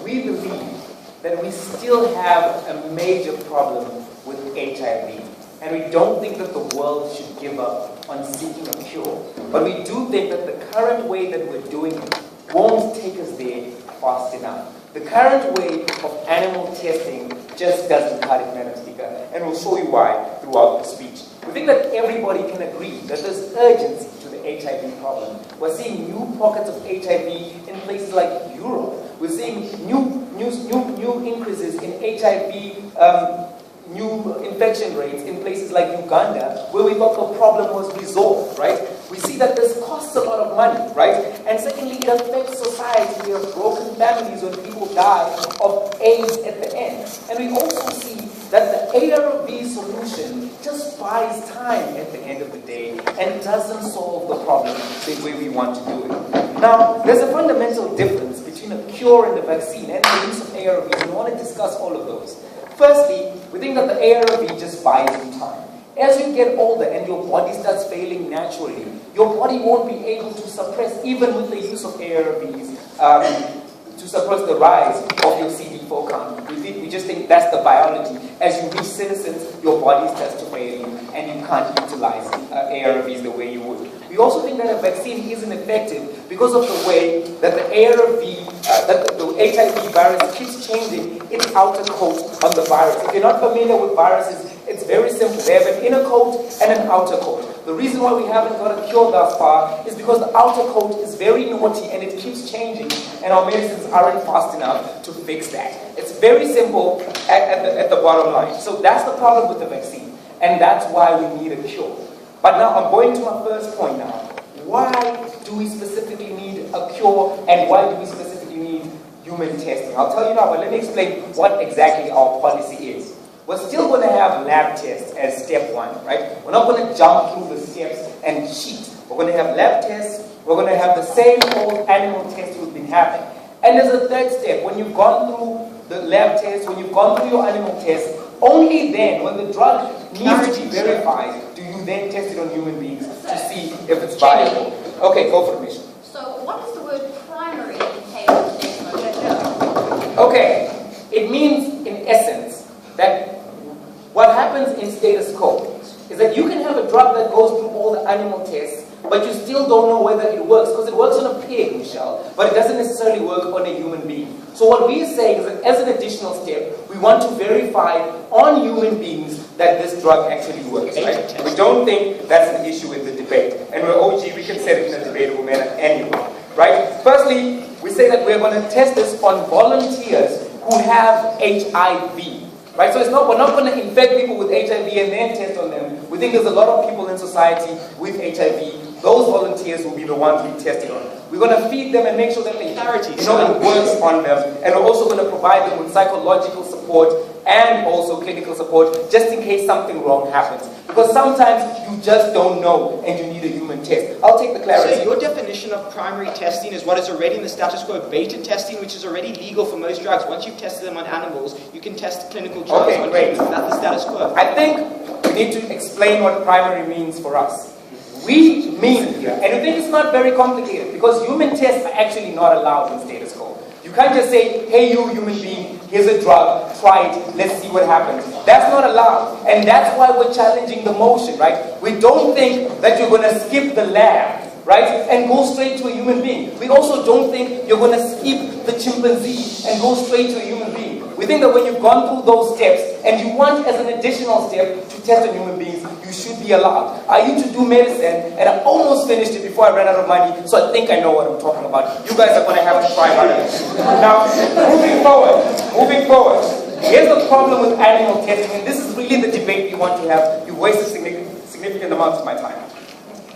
we believe that we still have a major problem with HIV. And we don't think that the world should give up on seeking a cure. But we do think that the current way that we're doing it won't take us there fast enough. The current way of animal testing just doesn't cut it, Madam Speaker. And we'll show you why throughout the speech. We think that everybody can agree that there's urgency to the HIV problem. We're seeing new pockets of HIV in places like Europe. We're seeing new increases in HIV new infection rates in places like Uganda, where we thought the problem was resolved, right? We see that this costs a lot of money, right? And secondly, it affects society. We have broken families when people die of AIDS at the end. And we also see that the ARV solution just buys time at the end of the day and doesn't solve the problem the way we want to do it. Now, there's a fundamental difference between a cure and a vaccine and the use of ARVs, and I want to discuss all of those. Firstly, we think that the ARV just buys you time. As you get older and your body starts failing naturally, your body won't be able to suppress, even with the use of ARVs, to suppress the rise of your CD4 count. We just think that's the biology. As you reach senescence, your body starts to fail you, and you can't utilize ARVs the way you would. We also think that a vaccine isn't effective because of the way that the the HIV virus keeps changing its outer coat on the virus. If you're not familiar with viruses, it's very simple. They have an inner coat and an outer coat. The reason why we haven't got a cure thus far is because the outer coat is very naughty and it keeps changing, and our medicines aren't fast enough to fix that. It's very simple at the bottom line. So that's the problem with the vaccine, and that's why we need a cure. But now I'm going to my first point now. Why do we specifically need a cure, and why do we specifically need human testing? I'll tell you now, but let me explain what exactly our policy is. We're still going to have lab tests as step one, right? We're not going to jump through the steps and cheat. We're going to have lab tests. We're going to have the same old animal tests we've been having. And there's a third step. When you've gone through the lab tests, when you've gone through your animal tests, only then, when the drug needs to be verified, do you then test it on human beings to see if it's viable. Okay, go for the mission. So what does the word primary entail? Okay, it means in essence that what happens in status quo is that you can have a drug that goes through all the animal tests, but you still don't know whether it works, because it works on a pig, Michelle, but it doesn't necessarily work on a human being. So what we're saying is that as an additional step, we want to verify on human beings that this drug actually works, right? We don't think that's an issue in the debate. And we're OG, we can set it in a debatable manner anyway, right? Firstly, we say that we're going to test this on volunteers who have HIV. Right, so we're not going to infect people with HIV and then test on them. We think there's a lot of people in society with HIV. Those volunteers will be the ones we tested on. We're going to feed them and make sure that they it works on them. And we're also going to provide them with psychological support and also clinical support just in case something wrong happens. Because sometimes you just don't know and you need a human test. I'll take the clarity. So your definition of primary testing is what is already in the status quo, beta testing, which is already legal for most drugs. Once you've tested them on animals, you can test clinical drugs on humans. That's the status quo. I think we need to explain what primary means for us. We mean here, and I think it's not very complicated, because human tests are actually not allowed in status quo. You can't just say, hey you human being, here's a drug, try it, let's see what happens. That's not allowed. And that's why we're challenging the motion, right? We don't think that you're going to skip the lab, right, and go straight to a human being. We also don't think you're going to skip the chimpanzee and go straight to a human being. We think that when you've gone through those steps and you want as an additional step to test on human beings, you should be allowed. I used to do medicine and I almost finished it before I ran out of money, so I think I know what I'm talking about. You guys are going to have to try harder. Now, moving forward, here's the problem with animal testing, and this is really the debate we want to have. You wasted significant amounts of my time.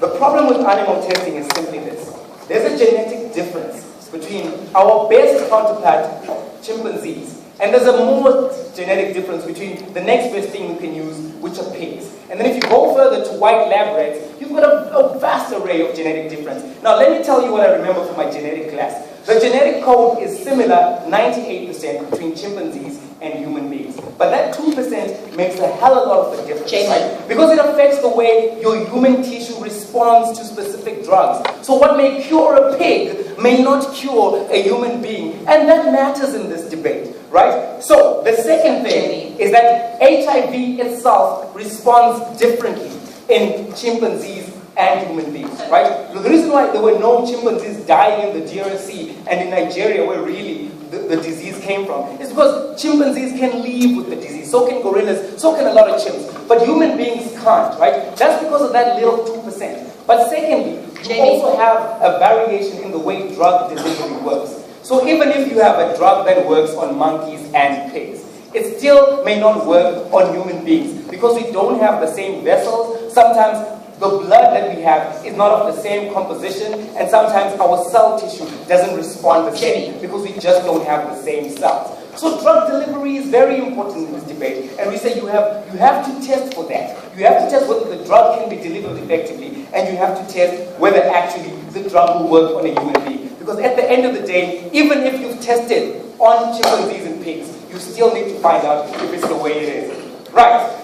The problem with animal testing is simply this. There's a genetic difference between our best counterpart, chimpanzees, and there's a more genetic difference between the next best thing we can use, which are pigs. And then if you go further to white lab rats, you've got a vast array of genetic difference. Now let me tell you what I remember from my genetic class. The genetic code is similar 98% between chimpanzees and human beings. But that 2% makes a hell of a lot of a difference, right? Because it affects the way your human tissue responds to specific drugs. So what may cure a pig may not cure a human being, and that matters in this debate, right? So the second thing is that HIV itself responds differently in chimpanzees and human beings, right? The reason why there were no chimpanzees dying in the DRC and in Nigeria, where really the disease came from, is because chimpanzees can live with the disease, so can gorillas, so can a lot of chimps, but human beings can't, right? That's because of that little 2%. But secondly, you also have a variation in the way drug delivery works. So even if you have a drug that works on monkeys and pigs, it still may not work on human beings because we don't have the same vessels. Sometimes the blood that we have is not of the same composition, and sometimes our cell tissue doesn't respond the same because we just don't have the same cells. So drug delivery is very important in this debate, and we say you have to test for that. You have to test whether the drug can be delivered effectively, and you have to test whether actually the drug will work on a human being. Because at the end of the day, even if you've tested on chimpanzees and pigs, you still need to find out if it's the way it is. Right.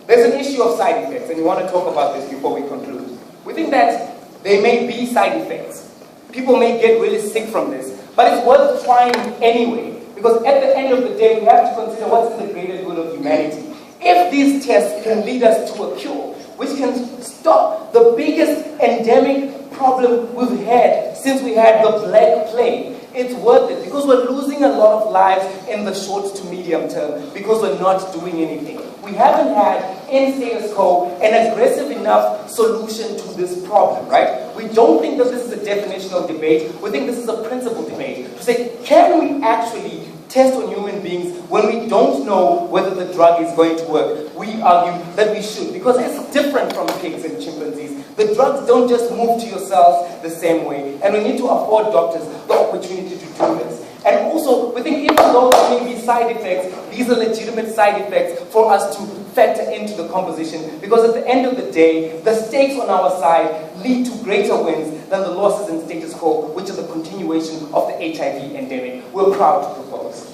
There's an issue of side effects, and we want to talk about this before we conclude. We think that there may be side effects. People may get really sick from this, but it's worth trying anyway, because at the end of the day, we have to consider what's in the greater good of humanity. If these tests can lead us to a cure, which can stop the biggest endemic problem we've had since we had the Black Plague, it's worth it, because we're losing a lot of lives in the short to medium term because we're not doing anything. We haven't had, in status quo, an aggressive enough solution to this problem, right? We don't think that this is a definitional debate. We think this is a principle debate. To say, can we actually test on human beings when we don't know whether the drug is going to work? We argue that we should, because it's different from pigs and chimpanzees. The drugs don't just move to your cells the same way, and we need to afford doctors the opportunity to do this. And also, we think even though there may be side effects, these are legitimate side effects for us to factor into the composition, because at the end of the day, the stakes on our side lead to greater wins than the losses in status quo, which is the continuation of the HIV endemic. We're proud to propose.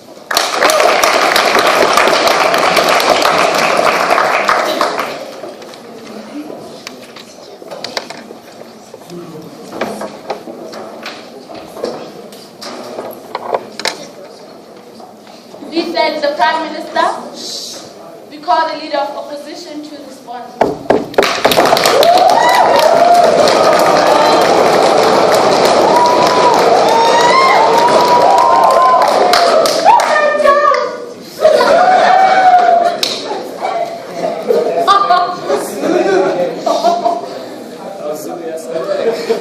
This is the Prime Minister. We call the leader of opposition to respond.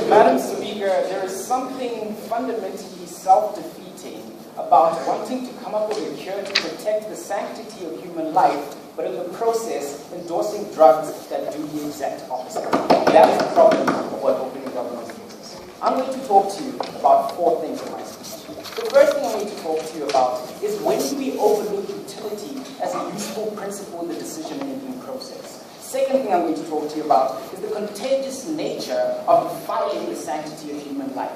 Madam Speaker, there is something fundamentally self-defeating about wanting to come up with a cure to protect the sanctity of human life, but in the process endorsing drugs that do the exact opposite. That is the problem of what opening government is. I'm going to talk to you about 4 things in my speech. The first thing I'm going to talk to you about is when do we overlook utility as a useful principle in the decision-making process. Second thing I'm going to talk to you about is the contagious nature of defiling the sanctity of human life.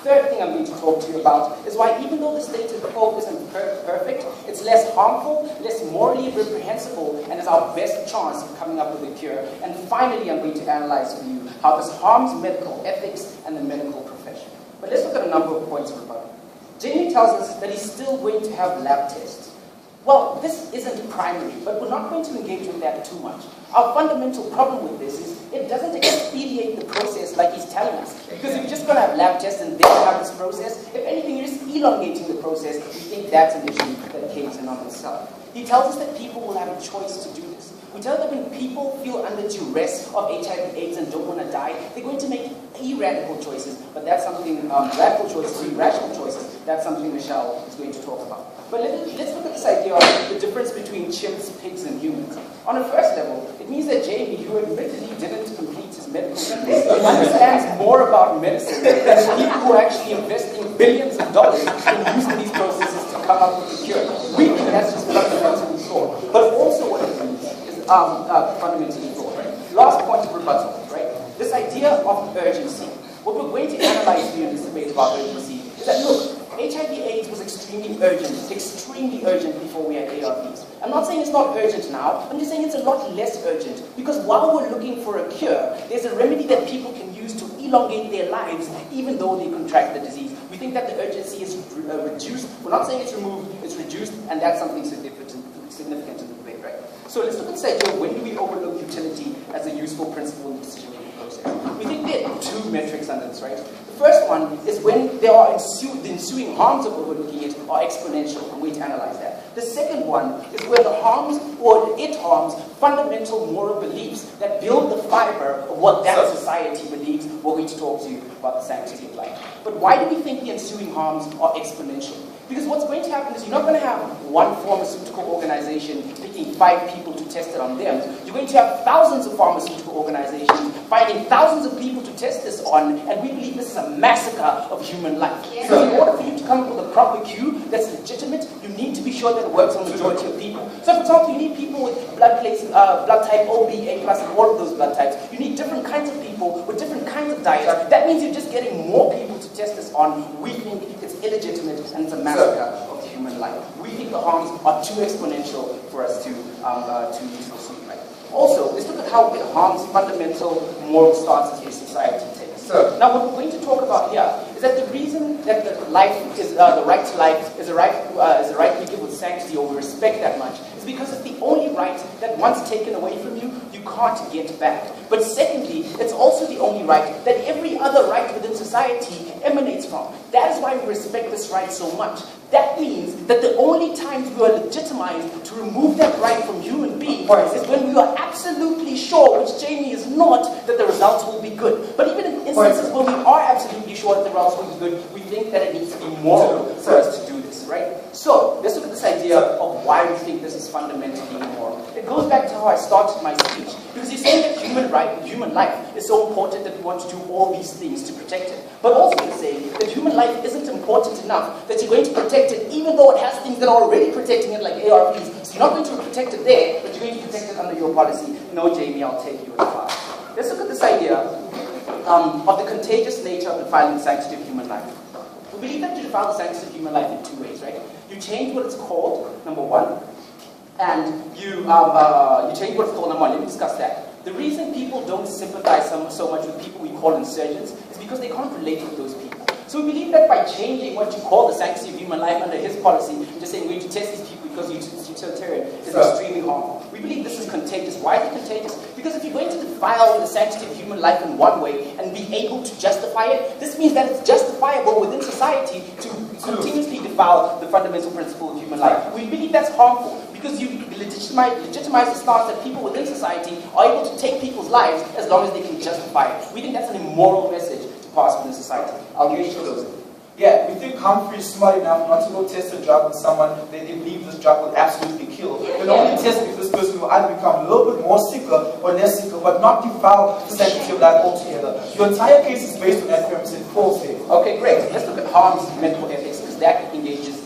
Third thing I'm going to talk to you about is why even though the status quo isn't perfect, it's less harmful, less morally reprehensible, and is our best chance of coming up with a cure. And finally, I'm going to analyze for you how this harms medical ethics and the medical profession. But let's look at a number of points of rebuttal. Jamie tells us that he's still going to have lab tests. Well, this isn't primary, but we're not going to engage with that too much. Our fundamental problem with this is it doesn't expedite the process like he's telling us. Because if you're just going to have lab tests and then have this process, if anything, you're just elongating the process. We think that's an issue that caves in on itself. He tells us that people will have a choice to do this. We tell that when people feel under duress of HIV/AIDS and don't want to die, they're going to make irradical choices. But that's something, radical choices, irrational choices, that's something Michelle is going to talk about. But let's look at this idea of the difference between chimps, pigs, and humans. On a first level, it means that Jamie, who admittedly didn't complete his medical studies, understands more about medicine than the people who are actually investing billions of dollars in using these processes to come up with a cure. We think that's just fundamentally flawed. But also what it means is fundamentally flawed, right? Last point of rebuttal, right? This idea of urgency. What we're going to analyze here in this debate about urgency is that, look, HIV/AIDS was extremely urgent before we had ARVs. I'm not saying it's not urgent now, I'm just saying it's a lot less urgent, because while we're looking for a cure, there's a remedy that people can use to elongate their lives even though they contract the disease. We think that the urgency is reduced. We're not saying it's removed, it's reduced, and that's something significant in the debate, right? So let's look at this idea of when do we overlook utility as a useful principle in the decision-making process. We think there are two metrics under this, right? The first one is when there are the ensuing harms of overlooking it are exponential, and we to analyze that. The second one is where the harms, or it harms, fundamental moral beliefs that build the fiber of what that society believes. We're going to talk to you about the sanctity of life. But why do we think the ensuing harms are exponential? Because what's going to happen is you're not going to have one pharmaceutical organization picking 5 people to test it on them. You're going to have thousands of pharmaceutical organizations finding thousands of people to test this on, and we believe this is a massacre of human life. Yes. So in order for you to come up with a proper cue that's legitimate, you need to be sure that it works on the majority of people. So for example, you need people with blood type OB, A+, and all of those blood types. You need different kinds of people with different kinds of diets. That means you're just getting more people to test this on. We think it's illegitimate and it's a massacre of human life. We think the harms are too exponential for us to use this right. Also, let's look at how it harms fundamental moral stances a society takes. Now, what we're going to talk about here is that the reason that the right to life is a right we give with sanctity or we respect that much is because it's the only right that once taken away from you, you can't get back. But secondly, it's also the only right that every other right within society emanates from. That is why we respect this right so much. That means that the only times we are legitimized to remove that right from human beings is when we are absolutely sure, which Jamie is not, that the results will be good. But even in instances where we are absolutely sure that the results will be good, we think that it needs to be moral for us to do this, right? So, let's look at this idea of why we think this is fundamentally immoral. It goes back to how I started my speech. Because you're saying that human life is so important that we want to do all these things to protect it. But also you're saying that human life isn't important enough that you're going to protect it even though it has things that are already protecting it like ARVs. So you're not going to protect it there, but you're going to protect it under your policy. No, Jamie, I'll take you as far. Let's look at this idea of the contagious nature of defiling the sanctity of human life. We believe that you defile the sanctity of human life in 2 ways, right? You change what it's called, number one, and you change what it's called, number one. Let me discuss that. The reason people don't sympathize so much with people we call insurgents is because they can't relate with those people. So we believe that by changing what you call the sanctity of human life under his policy, and just saying we're going to test these people because it's utilitarian, is extremely harmful. We believe this is contagious. Why is it contagious? Because if you're going to defile the sanctity of human life in one way and be able to justify it, this means that it's justifiable within society to continuously defile the fundamental principle of human life. We believe that's harmful because you legitimize the stance that people within society are able to take people's lives as long as they can justify it. We think that's an immoral message to pass within society. I'll give you those. Yeah, we think Humphrey is smart enough not to go test a drug on someone that they believe this drug will absolutely kill. They'll only test if this person will either become a little bit more sicker or less sicker, but not defile the sanctity of life altogether. Your entire case is based on that premise in false faith. Okay, great. Let's look at harms medical ethics, because that engages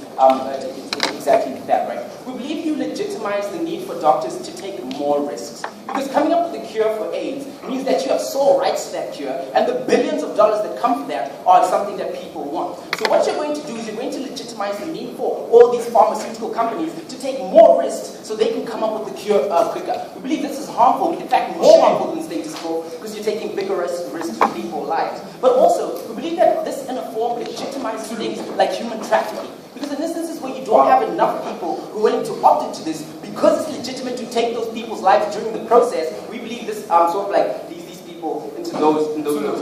exactly that, right? We believe you legitimize the need for doctors to take more risks. Because coming up with a cure for AIDS means that you have sole rights to that cure, and the billions of dollars that come from that are something that people want. So what you're going to do is you're going to legitimize the need for all these pharmaceutical companies to take more risks so they can come up with the cure quicker. We believe this is harmful, in fact more harmful than status quo, because you're taking bigger risks for people's lives. But also, we believe that this in a form legitimizes things like human trafficking. Because in instances where you don't have enough people who are willing to opt into this, because it's legitimate to take those people's lives during the process, we believe this sort of like leads these people into those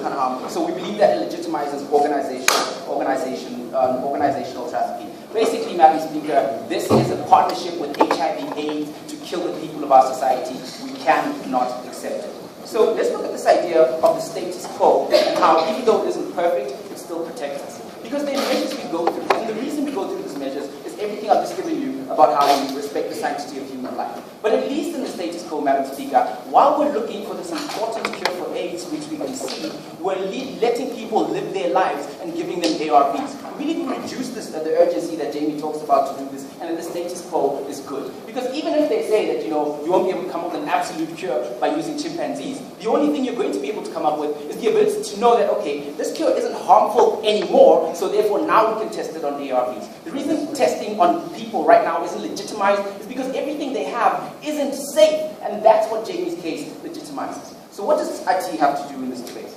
kind of harm. So we believe that it legitimizes organizational trafficking. Basically, Madam Speaker, this is a partnership with HIV/AIDS to kill the people of our society. We cannot accept it. So let's look at this idea of the status quo and how, even though it isn't perfect, it still protects us. Because there are measures we go through, and the reason we go through these measures is everything I've just given you about how we respect the sanctity of human life. But at least in the status quo, Madam Speaker, while we're looking for this important cure for AIDS, which we can see, we're letting people live their lives and giving them ARVs. We need to reduce the urgency that Jamie talks about to do this, and the status quo is good. Because even if they say that, you won't be able to come up with an absolute cure by using chimpanzees, the only thing you're going to be able to come up with is the ability to know that, okay, this cure isn't harmful anymore, so therefore now we can test it on ARVs. The reason testing on people right now isn't legitimized is because everything they have isn't safe, and that's what Jamie's case legitimizes. So what does IT have to do in this debate?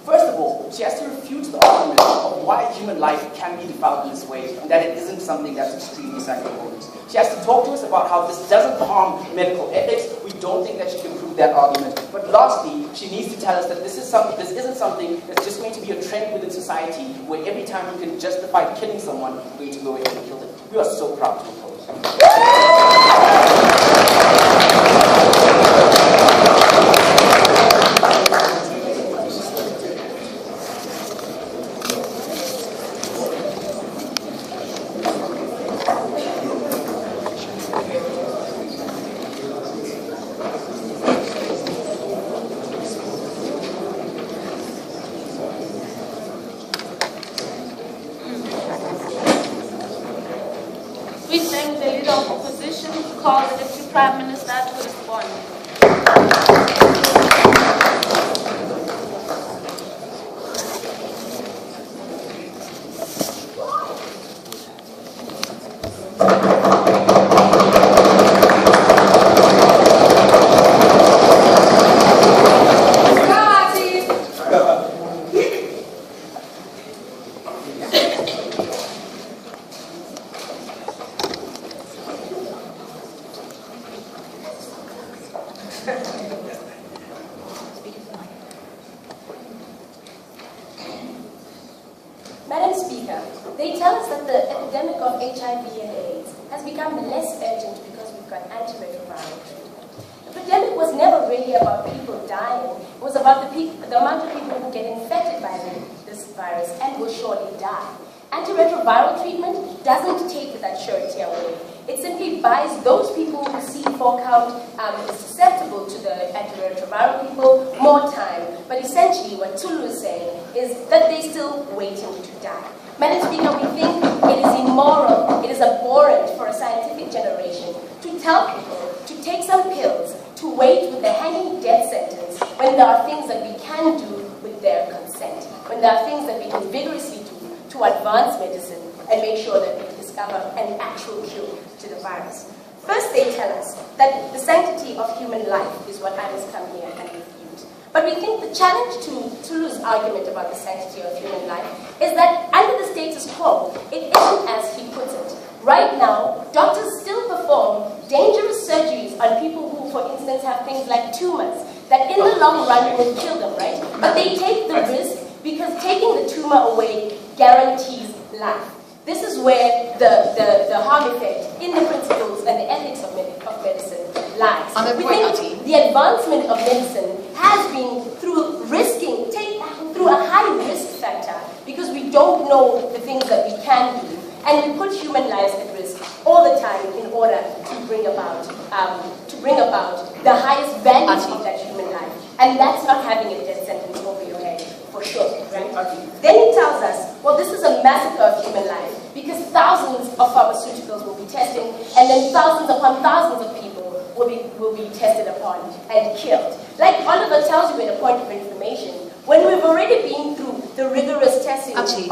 First of all, she has to refute the argument of why human life can be defiled in this way and that it isn't something that's extremely sacrosanct. She has to talk to us about how this doesn't harm medical ethics. We don't think that she can prove that argument. But lastly, she needs to tell us that this isn't something that's just going to be a trend within society where every time you can justify killing someone, you're going to go ahead and kill them. We are so proud to oppose. We thank the leader of opposition to call the Deputy Prime Minister to respond. Madam Speaker, they tell us that the epidemic of HIV and AIDS has become less urgent because we've got antiretroviral treatment. The epidemic was never really about people dying. It was about the amount of people who get infected by this virus and will surely die. Antiretroviral treatment doesn't take that surety away. It simply buys those people who CD4 count is susceptible to the antiretroviral people more time. But essentially what Tulu is saying is that they're still waiting to die. Madam Speaker, we think it is immoral, it is abhorrent for a scientific generation to tell people to take some pills, to wait with the hanging death sentence when there are things that we can do with their consent, when there are things that we can vigorously do to advance medicine and make sure that we discover an actual cure to the virus. First, they tell us that the sanctity of human life is what I must come here and refute. But we think the challenge to Tulu's argument about the sanctity of human life is that under the status quo, it isn't as he puts it. Right now, doctors still perform dangerous surgeries on people who, for instance, have things like tumors that in the long run will kill them, right? But they take the risk because taking the tumor away guarantees life. This is where the harm effect in the principles and the ethics of medicine lies. On the We point, think Auntie. the advancement of medicine has been through through a high risk factor because we don't know the things that we can do, and we put human lives at risk all the time in order to bring about the highest value of that human life, and that's not having a death sentence over your head for sure. Right? Then he tells us, well, this is a massacre of human life because thousands of pharmaceuticals will be testing, and then thousands upon thousands of people will be tested upon and killed. Like Oliver tells you in a point of information, when we've already been through the rigorous testing of the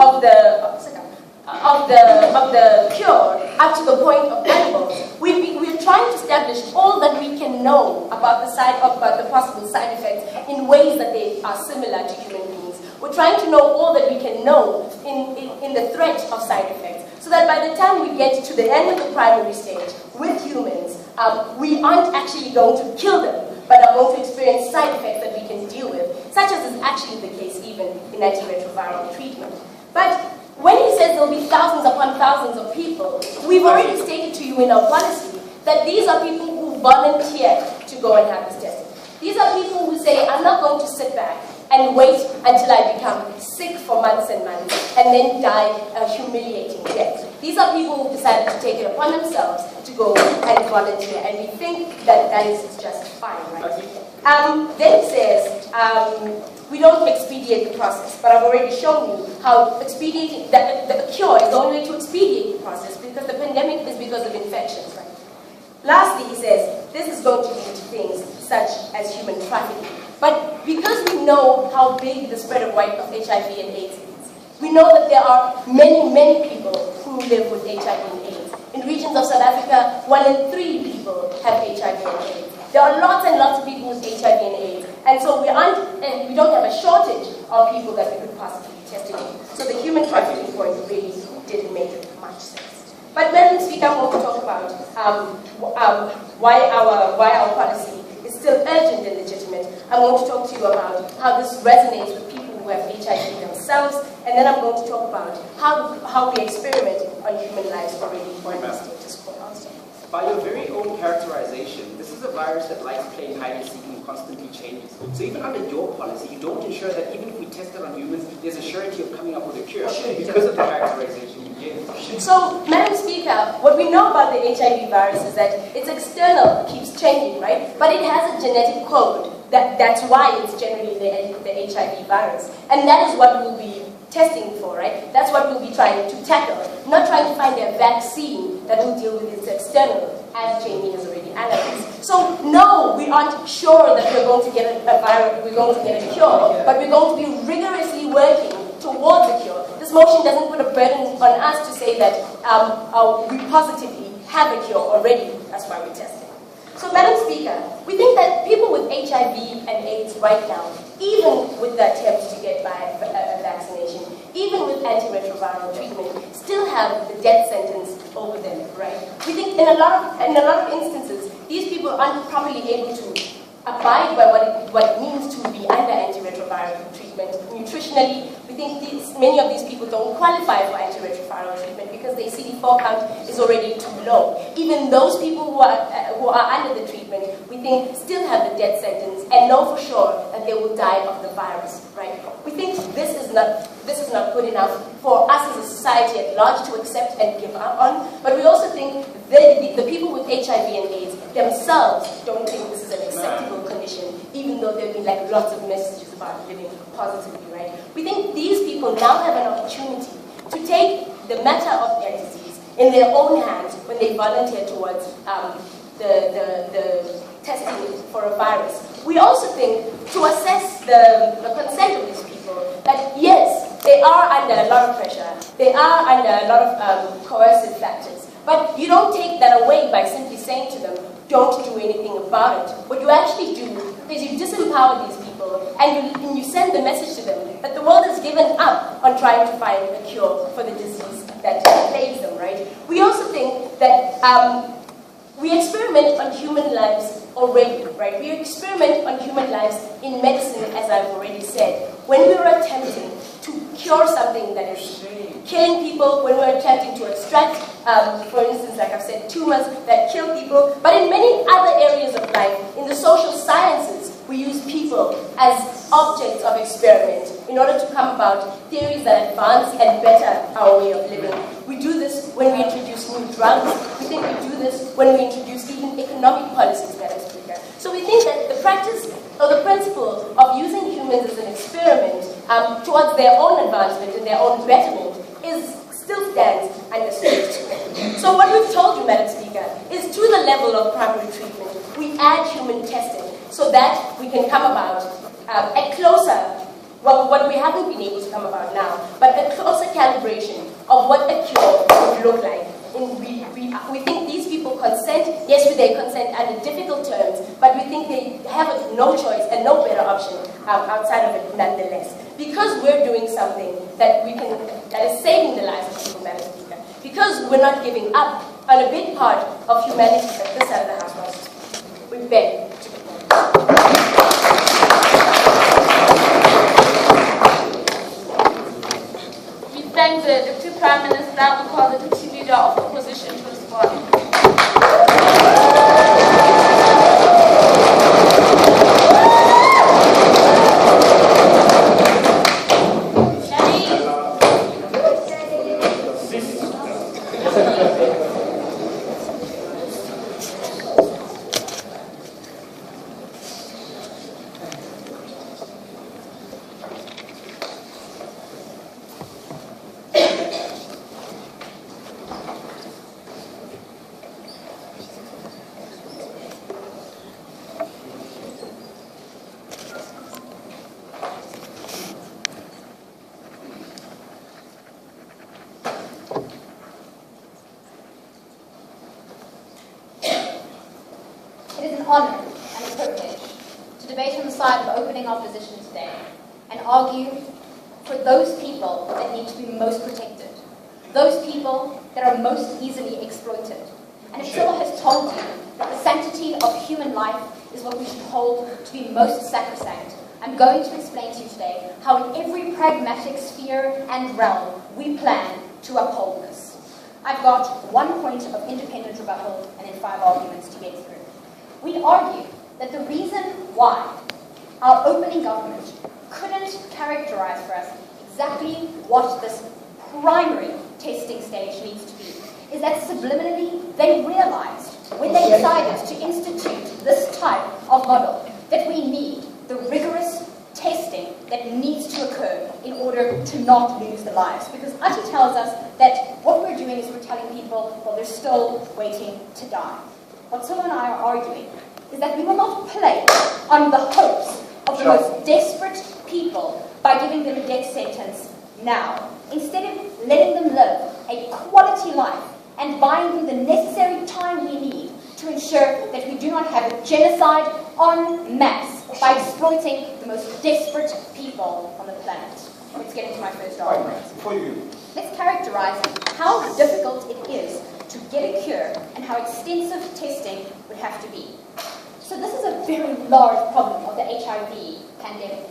cure up to the point of animals, we're trying to establish all that we can know about the possible side effects in ways that they are similar to human beings. We're trying to know all that we can know in the threat of side effects, so that by the time we get to the end of the primary stage with humans, we aren't actually going to kill them, but are going to experience side effects that we can deal with, such as is actually the case even in antiretroviral treatment. But when he says there'll be thousands upon thousands of people, we've already stated to you in our policy that these are people who volunteer to go and have this testing. These are people who say, I'm not going to sit back and wait until I become sick for months and months and then die a humiliating death. These are people who decided to take it upon themselves to go and volunteer, and we think that that is just fine, right? Then it says, we don't expedite the process, but I've already shown you how expediting, the cure is the only way to expedite the process because the pandemic is because of infections, right? Lastly, he says, this is going to lead to things such as human trafficking. But because we know how big the spread of HIV and AIDS is, we know that there are many, many people who live with HIV and AIDS. In regions of South Africa, 1 in 3 people have HIV and AIDS. There are lots and lots of people with HIV and AIDS, And so we don't have a shortage of people that we could possibly be testing on. So the human trafficking point really didn't make much sense. But Madam Speaker, I want to talk about why our policy is still urgent and legitimate. I want to talk to you about how this resonates with people who have HIV themselves, and then I'm going to talk about how we experiment on human lives already on the status quo. By your very own characterization, this is a virus that likes playing hide and seek and constantly changes. So even under your policy, you don't ensure that even if we test it on humans, there's a surety of coming up with a cure because of the characterization you give. So, Madam Speaker, what we know about the HIV virus is that its external keeps changing, right? But it has a genetic code. That's why it's generally the HIV virus. And that is what we'll be testing for, right? That's what we'll be trying to tackle. Not trying to find a vaccine that will deal with its external, as Jamie has already analyzed. So, no, we aren't sure that we're going to get a virus, we're going to get a cure, but we're going to be rigorously working towards a cure. This motion doesn't put a burden on us to say that we positively have a cure already. That's why we're testing. So, Madam Speaker, we think that people with HIV and AIDS right now, even with the attempt to get by a vaccination, even with antiretroviral treatment, still have the death sentence over them, right? We think in a lot of instances, these people aren't properly able to abide by what it means to be under antiretroviral treatment. Nutritionally, we think many of these people don't qualify for antiretroviral treatment because their CD4 count is already too low. Even those people who are under the treatment, we think still have the death sentence and know for sure that they will die of the virus, right? We think this is not good enough for us as a society at large to accept and give up on, but we also think the people with HIV and AIDS themselves don't think this is an acceptable condition, even though there have been like lots of messages about living positively, right? We think these people now have an opportunity to take the matter of their disease in their own hands when they volunteer towards the testing for a virus. We also think to assess the consent of these people that yes, they are under a lot of pressure, they are under a lot of coercive factors, but you don't take that away by simply saying to them, don't do anything about it. What you actually do is you disempower these people and you send the message to them that the world has given up on trying to find a cure for the disease that plagues them, right? We also think that we experiment on human lives already, right? We experiment on human lives in medicine, as I've already said. When we were attempting to cure something that is killing people, when we're attempting to extract, for instance, like I've said, tumors that kill people, but in many other areas of life, in the social sciences, we use people as objects of experiment in order to come about theories that advance and better our way of living. We do this when we introduce new drugs. We think we do this when we introduce even economic policies, Madam Speaker. So we think that the practice or the principle of using humans as an experiment towards their own advancement and their own betterment still stands under scrutiny. So what we've told you, Madam Speaker, is to the level of primary treatment, we add human testing so that we can come about a closer, well, what we haven't been able to come about now, but a closer calibration of what a cure would look like. We think these people consent, yes, they consent under difficult terms, but we think they have no choice and no better option outside of it nonetheless. Because we're doing something that is saving the lives of people, Madam Speaker. Because we're not giving up on a big part of humanity that this side of the house wants. We beg to be We thank the Deputy Prime Minister. We call the Deputy Leader of Opposition to respond. It is an honor and a privilege to debate on the side of opening our position today and argue for those people that need to be most protected, those people that are most easily exploited. And if Silla has told you that the sanctity of human life is what we should hold to be most sacrosanct, I'm going to explain to you today how in every pragmatic sphere and realm we plan to uphold this. I've got 1 point of independent rebuttal and then 5 arguments to get through. We argue that the reason why our opening government couldn't characterize for us exactly what this primary testing stage needs to be is that subliminally they realized when they decided to institute this type of model that we need the rigorous testing that needs to occur in order to not lose the lives. Because Ati tells us that what we're doing is we're telling people, well, they're still waiting to die. What Silla and I are arguing is that we will not play on the hopes of the most desperate people by giving them a death sentence now. Instead of letting them live a quality life and buying them the necessary time we need to ensure that we do not have a genocide en masse by exploiting the most desperate people on the planet. Let's get into my first argument. Let's characterize how difficult it is to get a cure and how extensive testing would have to be. So this is a very large problem of the HIV pandemic,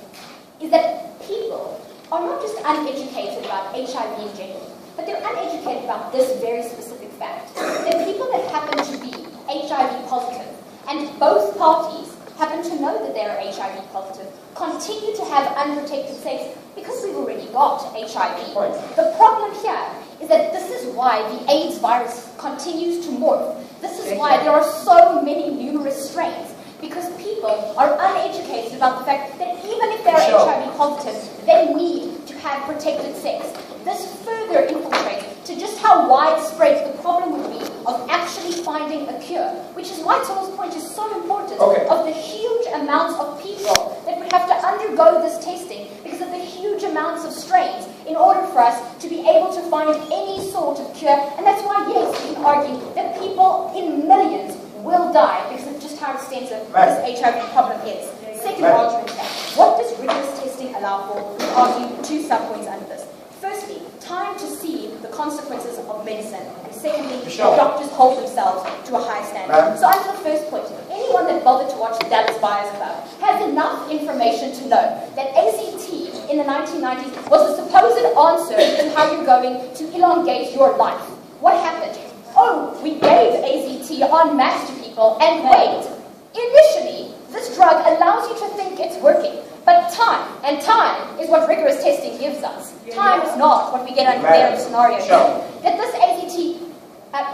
is that people are not just uneducated about HIV in general, but they're uneducated about this very specific fact. That people that happen to be HIV positive, and both parties happen to know that they're HIV positive, continue to have unprotected sex because we've already got HIV. The problem here is that this is why the AIDS virus continues to morph. This is why there are so many numerous strains, because people are uneducated about the fact that even if they're HIV positive, they need to have protected sex. This further infiltrates to just how widespread the problem would be of actually finding a cure, which is why Till's point is so important of the huge amounts of people that would have to undergo this testing because of the huge amounts of strains in order for us to be able to find any sort of cure. And that's why, yes, we can argue that people in millions will die because of just how extensive this HIV problem is. Second argument, what does rigorous testing allow for? We argue 2 subpoints under this. Firstly, time to see the consequences of medicine. And secondly, doctors hold themselves to a high standard. So under the first point, anyone that bothered to watch the Dallas Buyers Club has enough information to know that AZT in the 1990s was the supposed answer to how you're going to elongate your life. What happened? Oh, we gave AZT en masse to people, and wait, initially, this drug allows you to think it's working, but time is what rigorous testing gives us. Time is not what we get under their scenario here. That this AZT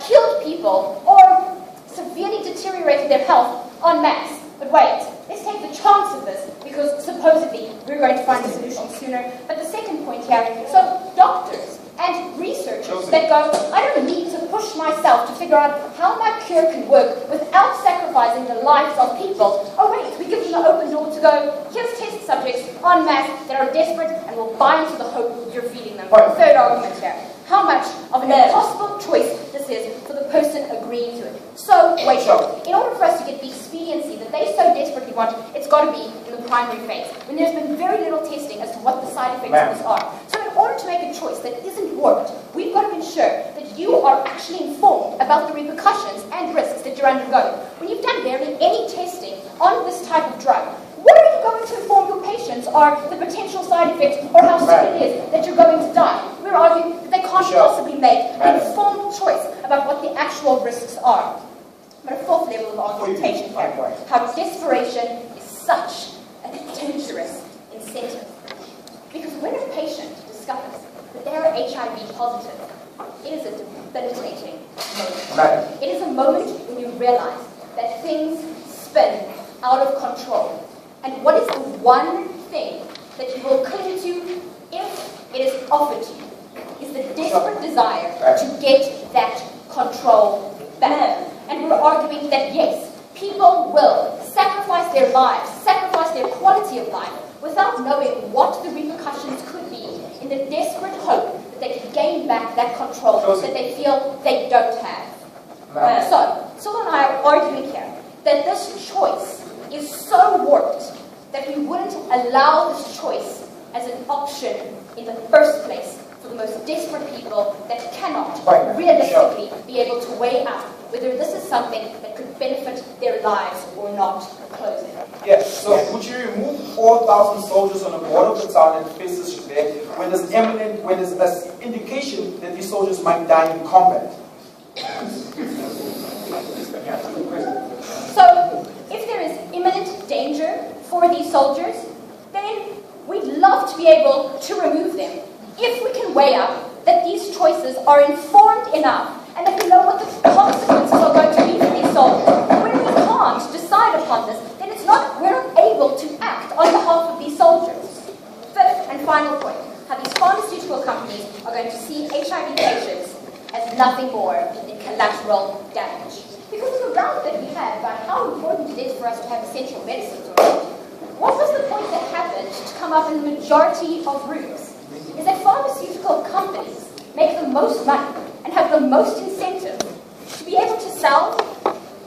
killed people or severely deteriorated their health en masse. But wait, let's take the chance of this, because supposedly we're going to find a solution sooner. But the second point here, so doctors and researchers that go, I don't need to push myself to figure out how my cure can work without sacrificing the lives of people. Oh wait, we give them the open door to go, here's test subjects en masse that are desperate and will buy into the hope you're feeding them. Third argument here, how much of an impossible choice this is for the person agreeing to it. So, wait, in order for us to get the expediency that they so desperately want, it's got to be in the primary phase, when there's been very little testing as to what the side effects of this are. So in order to make a choice that isn't warped, we've got to ensure that you are actually informed about the repercussions and risks that you're undergoing. When you've done barely any testing on this type of drug, what are you going to inform your patients are the potential side effects or how sick it is that you're going to die? We're arguing that they can't possibly make an informed choice about what the actual risks are. But a fourth level of argumentation here, how desperation is such a dangerous incentive. Because when a patient discovers that they are HIV positive, it is a debilitating moment. It is a moment when you realize that things spin out of control. And what is the one thing that you will cling to if it is offered to you is the desperate desire to get that control back. And we're arguing that yes, people will sacrifice their lives, sacrifice their quality of life without knowing what the repercussions could be in the desperate hope that they can gain back that control that they feel they don't have. So, Silla and I are arguing here that this choice is so warped that we wouldn't allow this choice as an option in the first place for the most desperate people that cannot realistically be able to weigh up whether this is something that could benefit their lives or not. Closing. Yes, so would you remove 4,000 soldiers on the border of the town and faces there when there's an indication that these soldiers might die in combat? So, if there is imminent danger for these soldiers, then we'd love to be able to remove them. If we can weigh up that these choices are informed enough and that we know what the consequences are going to be for these soldiers, when we can't decide upon this, then we're not able to act on behalf of these soldiers. Fifth and final point, how these pharmaceutical companies are going to see HIV patients as nothing more than collateral damage. Because of the route that we had about how important it is for us to have essential medicines around, what was the point that happened to come up in the majority of groups is that pharmaceutical companies make the most money and have the most incentive to be able to sell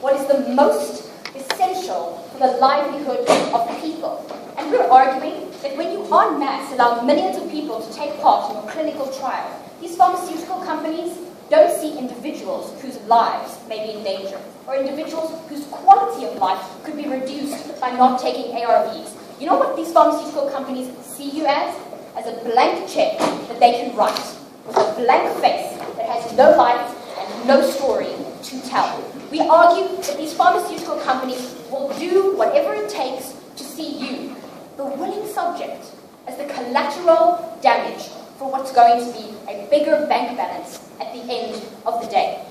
what is the most essential for the livelihood of people. And we're arguing that when you en masse allow millions of people to take part in a clinical trial, these pharmaceutical companies don't see individuals whose lives may be in danger, or individuals whose quality of life could be reduced by not taking ARVs. You know what these pharmaceutical companies see you as? As a blank check that they can write, with a blank face that has no life and no story to tell. We argue that these pharmaceutical companies will do whatever it takes to see you, the willing subject, as the collateral damage for what's going to be a bigger bank balance at the end of the day.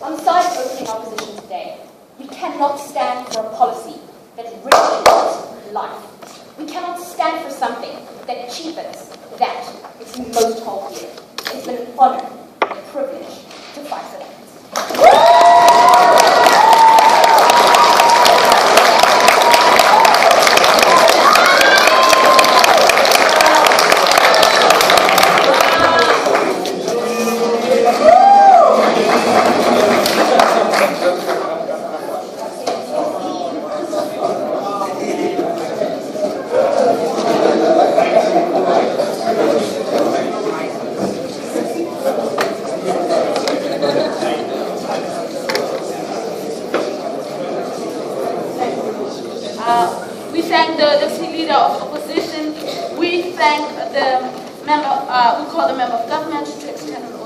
On the side of opening our position today, we cannot stand for a policy that riches life. We cannot stand for something that cheapens that which we most hold dear. It's been an honor and a privilege to fight for that. We thank the deputy leader of opposition. We thank the member, we call the member of government to extend an order.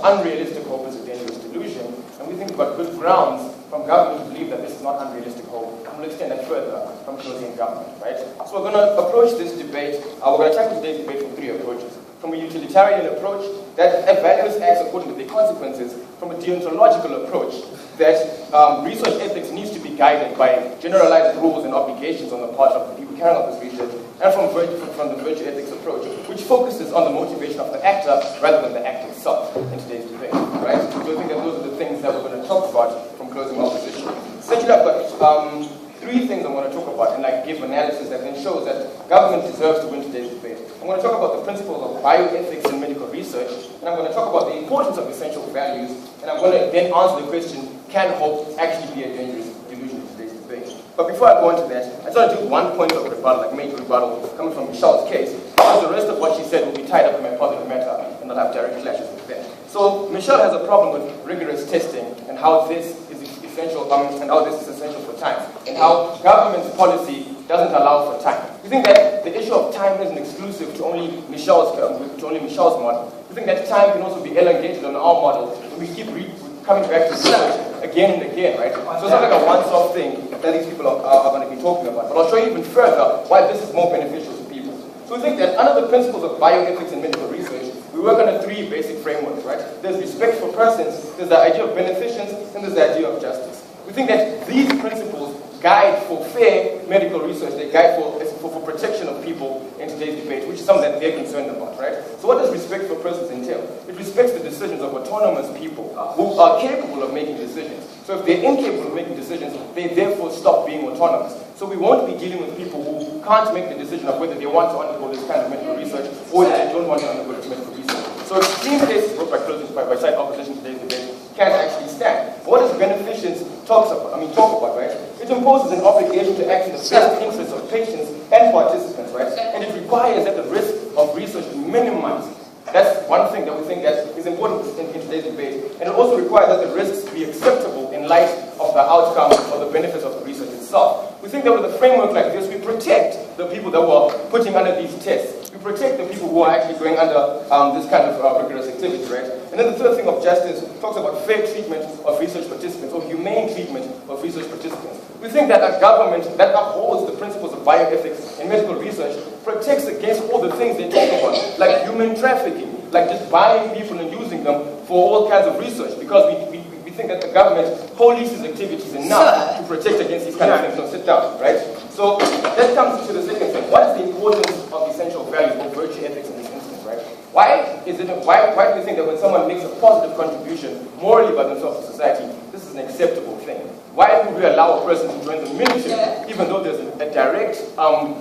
Unrealistic hope is a dangerous delusion, and we think we've got good grounds from government to believe that this is not unrealistic hope, and we'll extend that further from Jozi and government, right? So we're going to approach this debate, we're going to tackle today's debate from three approaches. from a utilitarian approach that evaluates acts according to their consequences, from a deontological approach that research ethics needs to be guided by generalized rules and obligations on the part of the people carrying out this research, and from the virtue ethics approach, which focuses on the motivation of the actor rather than the act itself in today's debate, right? So I think that those are the things that we're going to talk about from closing opposition. Essentially, I've got three things I'm going to talk about and give analysis that then shows that government deserves to win today's debate. I'm going to talk about the principles of bioethics in medical research, and I'm going to talk about the importance of essential values, and I'm going to then answer the question, can hope actually be a dangerous delusion in today's debate? But before I go into that, I just want to do one point of rebuttal, major rebuttal, coming from Michelle's case, because the rest of what she said will be tied up in my positive matter, and I'll have direct clashes with that. So Michelle has a problem with rigorous testing and how this is essential, and how this is essential for time, and how government's policy doesn't allow for time. We think that the issue of time isn't exclusive to only Michelle's model. We think that time can also be elongated on our model, and we keep coming back to research again and again, right? So it's not like a once-off thing that these people are going to be talking about. But I'll show you even further why this is more beneficial to people. So we think that under the principles of bioethics and medical research, we work under three basic frameworks, right? There's respect for persons, there's the idea of beneficence, and there's the idea of justice. We think that these principles guide for fair medical research, they guide for protection of people in today's debate, which is something that they're concerned about, right? So what does respect for persons entail? It respects the decisions of autonomous people who are capable of making decisions. So if they're incapable of making decisions, they therefore stop being autonomous. So we won't be dealing with people who can't make the decision of whether they want to undergo this kind of medical research or whether they don't want to undergo this medical research. So extreme cases, by side opposition to today's debate, can't actually stand. What does beneficence talk about, right? It imposes an obligation to act in the best interest of patients and participants, right? And it requires that the risk of research be minimized. That's one thing that we think that is important in today's debate. And it also requires that the risks be acceptable in light of the outcome or the benefits of the research itself. We think that with a framework like this, we protect the people that were putting under these tests. We protect the people who are actually going under this kind of rigorous activity, right? And then the third thing of justice talks about fair treatment of research participants or humane treatment of research participants. We think that a government that upholds the principles of bioethics in medical research protects against all the things they talk about, like human trafficking, like just buying people and using them for all kinds of research, because we think that the government polices activities enough to protect against these kind of things. So sit down, right? So that comes to the second thing. What is the importance of essential values or virtue ethics in this instance, right? Why do we think that when someone makes a positive contribution morally by themselves to society, this is an acceptable thing? Why would we allow a person to join the military even though there's a direct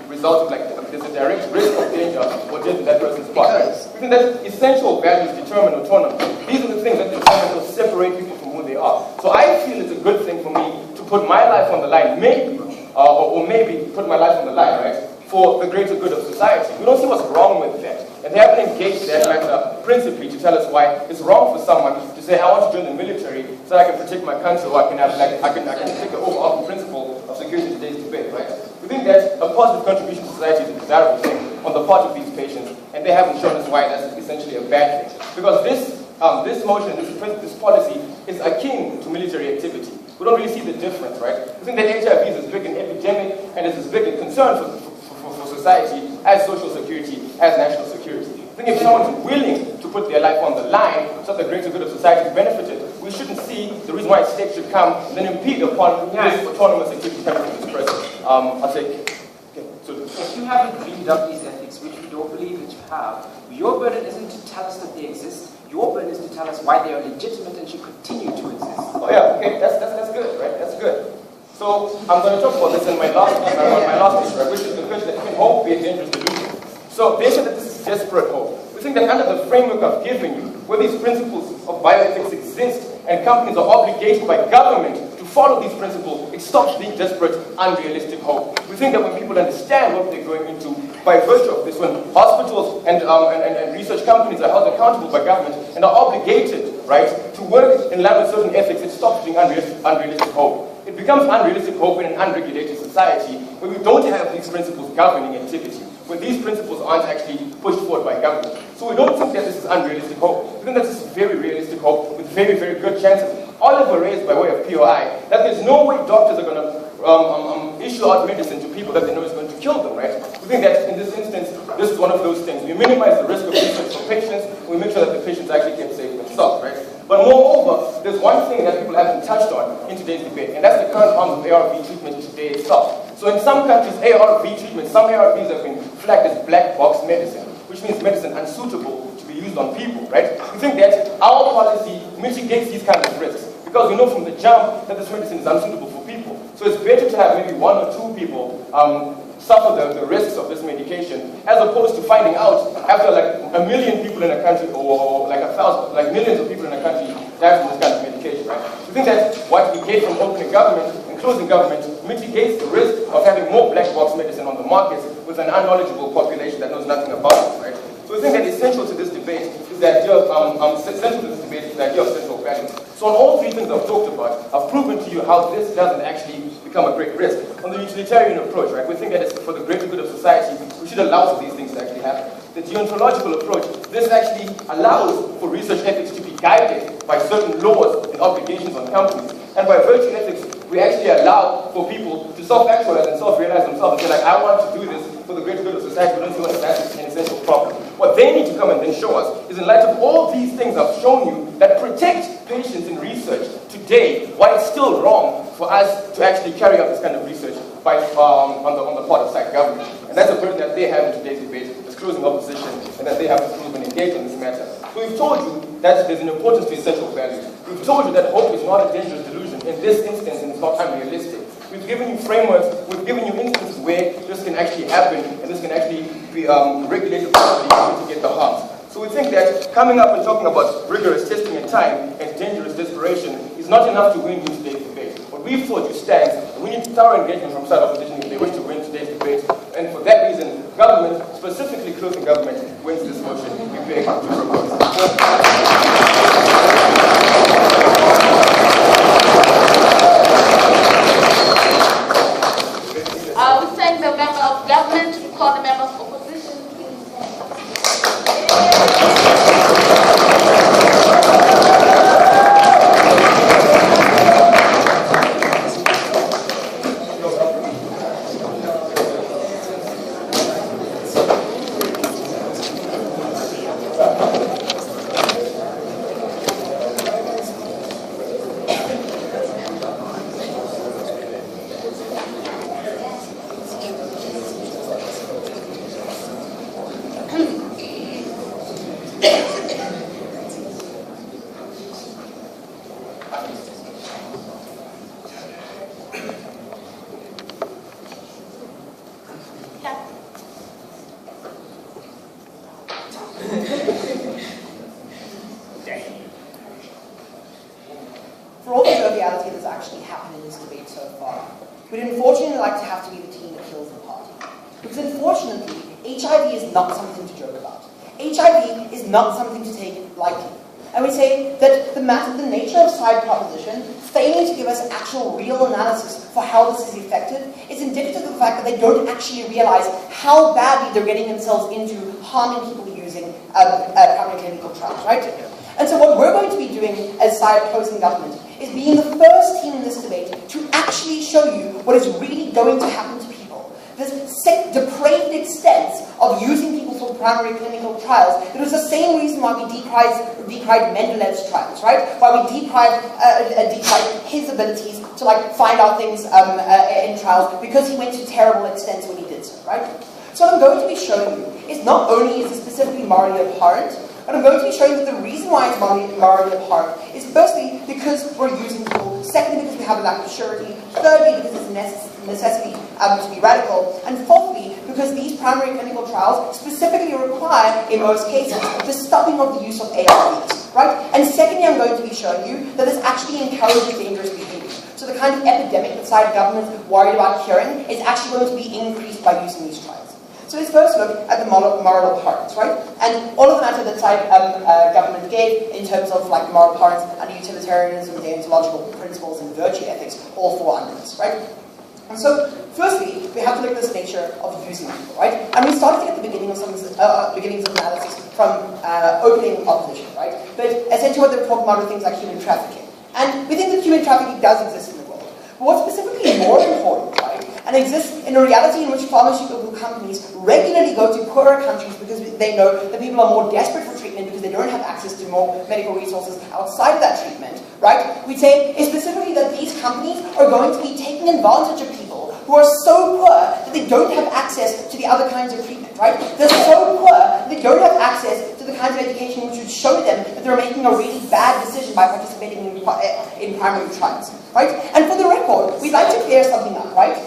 result, there's a direct risk of danger or death in that person's part? We think that essential values determine autonomy. These are the things that determine or separate people from who they are. So I feel it's a good thing for me to put my life on the line, maybe, or maybe put my life on the line, right, for the greater good of society. We don't see what's wrong with that. And they haven't engaged that matter principally to tell us why it's wrong for someone to say, I want to join the military so that I can protect my country, or I can take the overarching principle of security in today's debate, right? We think that a positive contribution to society is a desirable thing on the part of these patients, and they haven't shown us why that's essentially a bad thing. Because this motion, this policy is akin to military activity. We don't really see the difference, right? We think that HIV is as big an epidemic and is as big a concern for society as social security, as national security. I think if someone is willing to put their life on the line so that the greater good of society is benefited, we shouldn't see the reason why states should come and then impede upon this autonomous activity coming from this person. I'll take. If you haven't dreamed up these ethics, which we don't believe that you have, your burden isn't to tell us that they exist. Your burden is to tell us why they are legitimate and should continue to exist. Oh yeah, okay, that's good, right? That's good. So I'm going to talk about this in my last issue, right, which is the question that can hope be a dangerous delusion. So they said that this is desperate hope. We think that under the framework I've given you, where these principles of bioethics exist and companies are obligated by government to follow these principles, it stops being desperate, unrealistic hope. We think that when people understand what they're going into, by virtue of this, when hospitals and research companies are held accountable by government and are obligated, right, to work in line with certain ethics, it stops being unrealistic hope. It becomes unrealistic hope in an unregulated society where we don't have these principles governing activity, where these principles aren't actually pushed forward by government. So we don't think that this is unrealistic hope. We think that this is very realistic hope with very, very good chances. All of it raised by way of POI, that there's no way doctors are going to issue out medicine to people that they know is going to kill them, right? We think that in this instance, this is one of those things. We minimize the risk of research for patients, we make sure that the patients actually get safe themselves, right? But moreover, there's one thing that people haven't touched on in today's debate, and that's the current harms of ARV treatment today itself. So in some countries, ARV treatment, some ARVs have been flagged as black box medicine, which means medicine unsuitable to be used on people, right? We think that our policy mitigates these kinds of risks, because we know from the jump that this medicine is unsuitable for people. So it's better to have maybe 1 or 2 people suffer the risks of this medication, as opposed to finding out after like 1 million people in a country, or like 1,000, like millions of people in a country die from this kind of medication, right? We think that what we get from opening government and closing government mitigates the risk of having more black box medicine on the markets with an unknowledgeable population that knows nothing about it, right? So we think that essential to this debate is the idea of central value. So on all 3 things I've talked about, I've proven to you how this doesn't actually become a great risk. On the utilitarian approach, right, we think that it's for the greater good of society, we should allow for these things to actually happen. The deontological approach, this actually allows for research ethics to be guided by certain laws and obligations on companies. And by virtue ethics, we actually allow for people to self-actualize and self-realize themselves and say, like, I want to do this for the greater good of society, but don't see what that's an essential problem. What they need to come and then show us is, in light of all these things I've shown you that protect patients in research today, why it's still wrong for us to actually carry out this kind of research by, on the part of state government. And that's a burden that they have in today's debate, is closing opposition, and that they have to prove and engage on this matter. So we've told you that there's an importance to essential values. We've told you that hope is not a dangerous delusion in this instance, and it's not unrealistic. We've given you frameworks, we've given you instances where this can actually happen, and this can actually be regulated properly to get the harms. So we think that coming up and talking about rigorous testing in time and dangerous desperation is not enough to win you today's debate. What we've told you stands, and we need thorough engagement from side opposition if they wish to win today's debate. And for that reason, government, specifically closing government, wins this motion. We beg to propose. We thank the member of government. We call the member of opposition. For all the joviality that's actually happened in this debate so far, we'd unfortunately like to have to be the team that kills the party. Because unfortunately, HIV is not something to joke about. HIV is not something to take lightly. And we say that the nature of side proposition, failing to give us actual real analysis for how this is effective, is indicative of the fact that they don't actually realize how badly they're getting themselves into harming people using primary clinical trials, right? And so what we're going to be doing as side opposing government is being the first team in this debate to actually show you what is really going to happen to people. This sick, depraved extent of using people for primary clinical trials. It was the same reason why we decried Mendelev's trials, right? Why we decried his abilities to find out things in trials, because he went to terrible extents when he did so, right? So what I'm going to be showing you is not only is it specifically morally abhorrent, but I'm going to be showing that the reason why it's morally abhorrent is firstly because we're using people, secondly because we have a lack of surety, thirdly because it's a necessity to be radical, and fourthly because these primary clinical trials specifically require, in most cases, the stopping of the use of ARVs, right? And secondly, I'm going to be showing you that this actually encourages dangerous behavior. So the kind of epidemic that side governments worried about curing is actually going to be increased by using these trials. So let's first look at the moral abhorrence, right? And all of the matter that side government gave in terms of moral abhorrence and utilitarianism, deontological principles, and virtue ethics, all fall under this, right? And so, firstly, we have to look at this nature of using people, right? And we started at the beginning of some beginnings of analysis from opening opposition, right? But essentially what they're talking about are things like human trafficking. And we think that human trafficking does exist in the world. But what's specifically more important, right, and exists in a reality in which pharmaceutical companies regularly go to poorer countries because they know that people are more desperate for treatment because they don't have access to more medical resources outside of that treatment, right? We'd say specifically that these companies are going to be taking advantage of people who are so poor that they don't have access to the other kinds of treatment, right? They're so poor that they don't have access to the kinds of education which would show them that they're making a really bad decision by participating in primary trials, right? And for the record, we'd like to clear something up, right?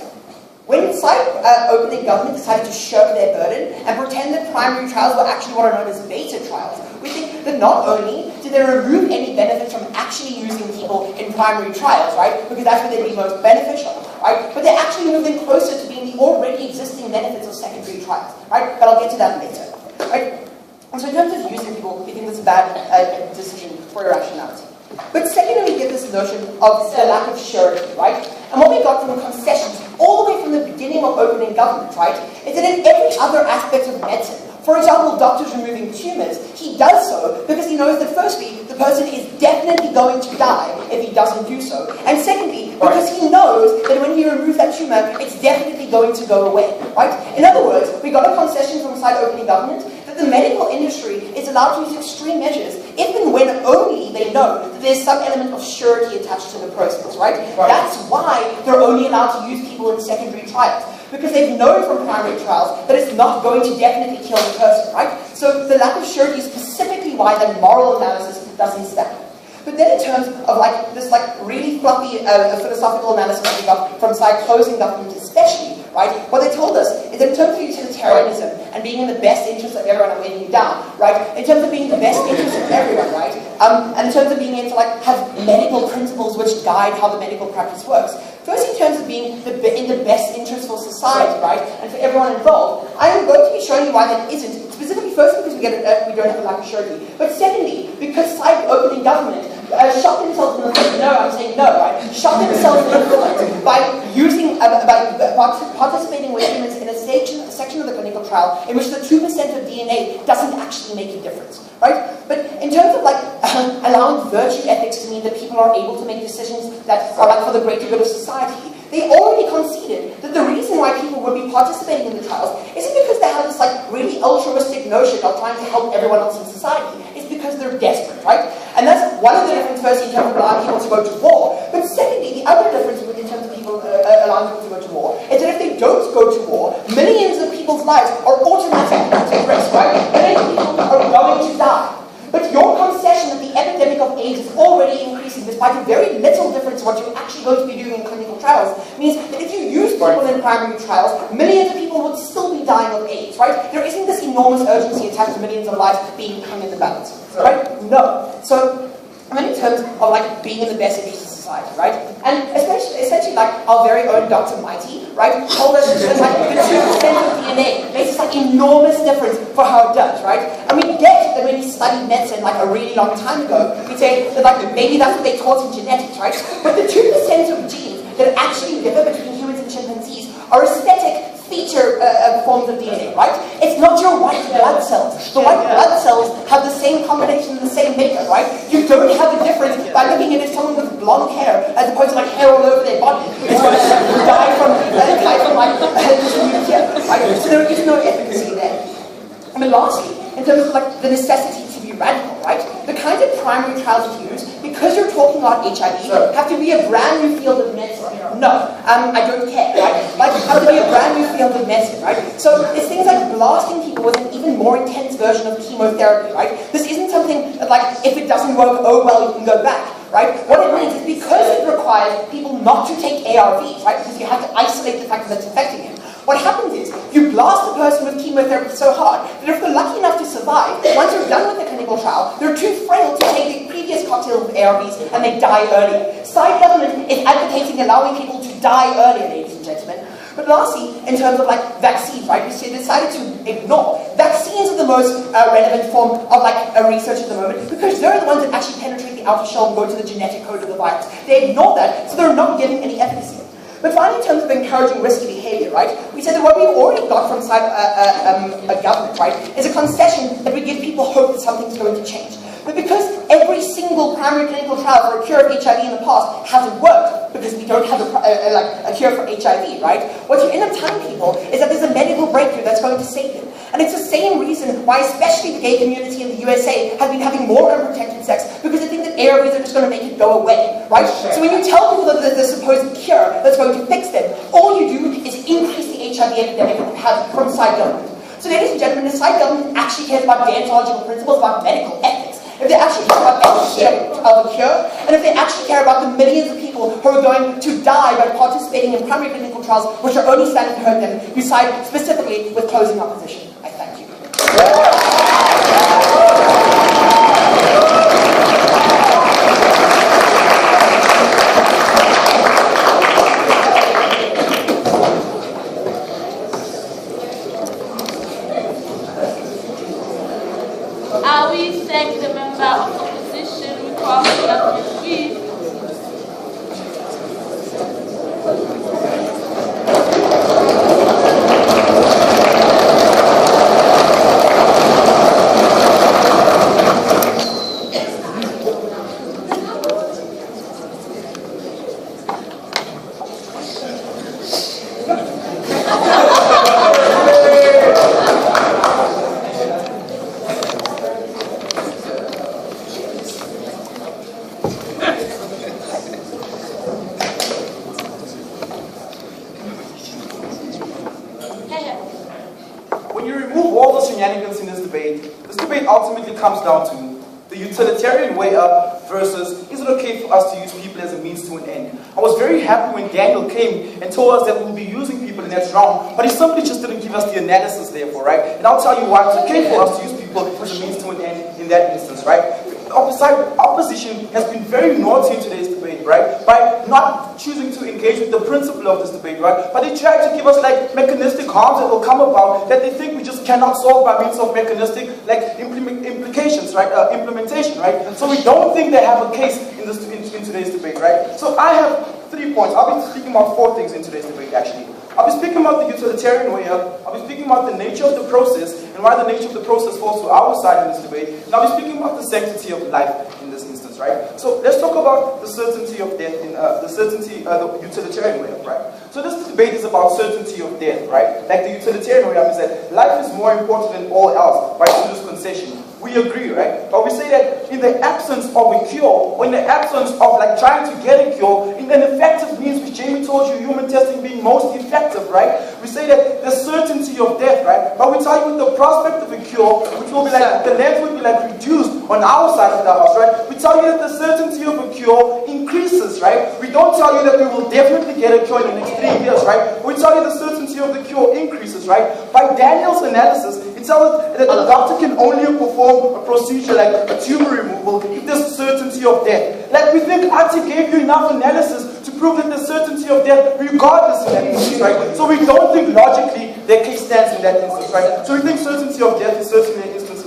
When side-opening government decided to shirk their burden and pretend that primary trials were actually what are known as beta trials, we think that not only did they remove any benefits from actually using people in primary trials, right, because that's where they'd be most beneficial, right, but they actually moved them closer to being the already existing benefits of secondary trials, right, but I'll get to that later, right. And so in terms of using people, we think it's a bad decision for irrationality. But secondly, we get this notion of the lack of surety, right? And what we got from concessions all the way from the beginning of opening government, right, is that in every other aspect of medicine, for example, doctors removing tumors, he does so because he knows that firstly, the person is definitely going to die if he doesn't do so. And secondly, because he knows that when he removes that tumor, it's definitely going to go away, right? In other words, we got a concession from side-opening government that the medical industry is allowed to use extreme measures if and when only they know that there's some element of surety attached to the process, right? That's why they're only allowed to use people in secondary trials. Because they've known from primary trials that it's not going to definitely kill the person, right? So the lack of surety is specifically why that moral analysis doesn't stand. But then in terms of this really fluffy philosophical analysis that we got from side-closing government especially, right? What they told us is that in terms of utilitarianism and being in the best interest of everyone, I'm laying you down, right? In terms of being in the best interest of everyone, right? And in terms of being able to have medical principles which guide how the medical practice works. First, in terms of being in the best interest for society, right, and for everyone involved, I am going to be showing you why that isn't. Specifically, first because we don't have a lack of surety, but secondly, because side-opening government shot themselves in the foot. No, I'm saying no, right? Shot themselves in the foot by participating with humans in a section of the clinical trial in which the 2% of DNA doesn't actually make a difference, right? But in terms of allowing virtue ethics to mean that people are able to make decisions that are for the greater good of society, they already conceded that the reason why people would be participating in the trials isn't because they have this really altruistic notion of trying to help everyone else in society. It's because they're desperate, right? And that's one of the differences, firstly, in terms of allowing people to go to war. But secondly, the other difference in terms of people allowing people to go to war is that if they don't go to war, millions of people's lives are automatically at risk, right? Millions of people are going to die. But your concession that the epidemic of AIDS is already increasing, despite a very little difference in what you're actually going to be doing in clinical trials, means that if you use people in primary trials, millions of people would still be dying of AIDS, right? There isn't this enormous urgency attached to millions of lives being hung in the balance, right? No. So, in terms of being in the best interest of society, right? And essentially our very own Dr. Mighty, right, told us that the 2% of DNA makes this enormous difference for how it does, right? And we get that when he studied medicine a really long time ago, we say that maybe that's what they taught in genetics, right? But the 2% of genes that actually differ between humans and chimpanzees are aesthetic feature forms of DNA, right? It's not your white blood cells. The white blood cells have the same combination and the same makeup, right? You don't have a difference by looking at someone with blonde hair as opposed to hair all over their body. It's going to die from here, right? So there is no efficacy there. And then lastly, in terms of the necessity to be radical, right? The kinds of primary trials you use, because you're talking about HIV, have to be a brand new field of medicine. No, I don't care, right? Have to be a brand new field of medicine, right? So it's things like blasting people with an even more intense version of chemotherapy, right? This isn't something that, if it doesn't work, oh well, you can go back, right? What it means is because it requires people not to take ARVs, right? Because you have to isolate the fact that it's affecting him. What happens is, you blast the person with chemotherapy so hard that if they're lucky enough to survive, once you're done with the clinical trial, they're too frail to take the previous cocktail of ARVs and they die earlier. Side government is advocating allowing people to die earlier, ladies and gentlemen. But lastly, in terms of vaccines, right, we decided to ignore. Vaccines are the most relevant form of research at the moment because they're the ones that actually penetrate the outer shell and go to the genetic code of the virus. They ignore that, so they're not getting any efficacy. But finally, in terms of encouraging risky behavior, right, we said that what we've already got from a government, right, is a concession that we give people hope that something's going to change. But because every single primary clinical trial for a cure of HIV in the past hasn't worked, because we don't have a cure for HIV, right? What you end up telling people is that there's a medical breakthrough that's going to save you. And it's the same reason why especially the gay community in the USA has been having more unprotected sex, because they think that ARVs are just going to make it go away, right? So when you tell people that there's a supposed cure that's going to fix them, all you do is increase the HIV epidemic that we have from side government. So ladies and gentlemen, the side government actually cares about deontological principles, about medical ethics. If they actually care about efficacy of a cure, and if they actually care about the millions of people who are going to die by participating in primary clinical trials, which are only standing to hurt them, you side specifically with closing opposition. I thank you. We thank the member of opposition. We call for that brief. Ultimately comes down to the utilitarian way up versus is it okay for us to use people as a means to an end. I was very happy when Daniel came and told us that we'll be using people and that's wrong, but he simply just didn't give us the analysis therefore, right? And I'll tell you why it's okay for us to use people as a means to an end in that instance, right? Opposition has been very naughty in today's debate, right? By not choosing to engage with the principle of this debate, right? But they try to give us like mechanistic harms that will come about that they think we just cannot solve by means of mechanistic like implications, right? Implementation, right? So we don't think they have a case in this in today's debate, right? So I have 3 points. I'll be speaking about 4 things in today's debate, actually. I'll be speaking about the utilitarian way up. I'll be speaking about the nature of the process and why the nature of the process falls to our side in this debate. And I'll be speaking about the sanctity of life in this instance, right? So let's talk about the certainty of death in the utilitarian way up, right? So this debate is about certainty of death, right? Like the utilitarian way up is that life is more important than all else by Zulu's concession. We agree, right? But we say that in the absence of a cure, or in the absence of like trying to get a cure, in an effective means, which Jamie told you, human testing being most effective, right? We say that the certainty of death, right? But we tell you with the prospect of a cure, which will be like, the length would be like reduced on our side of the house, right? We tell you that the certainty of a cure increases, right? We don't tell you that we will definitely get a cure in the next 3 years, right? We tell you the certainty of the cure increases, right? By Daniel's analysis, it tells us that the doctor can only perform a procedure like a tumor removal if there's certainty of death. Like we think Ati gave you enough analysis to prove that there's certainty of death regardless in that instance, right? So we don't think logically their case stands in that instance, right? So we think certainty of death is certainly an instance